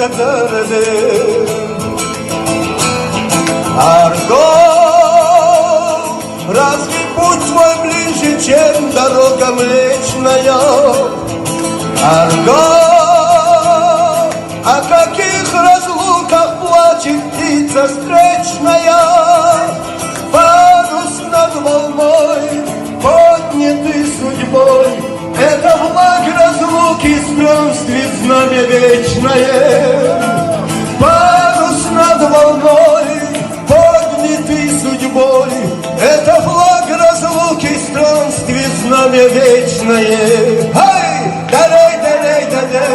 благодарны. Арго, разве путь твой ближе, чем дорога Млечная? Арго, о каких разлуках плачет птица встречная? Парус над волной, поднятый судьбой, это флаг разлуки, странствий знамя вечное. Парус над волной, поднятый судьбой, это флаг разлуки, странствий знамя вечное.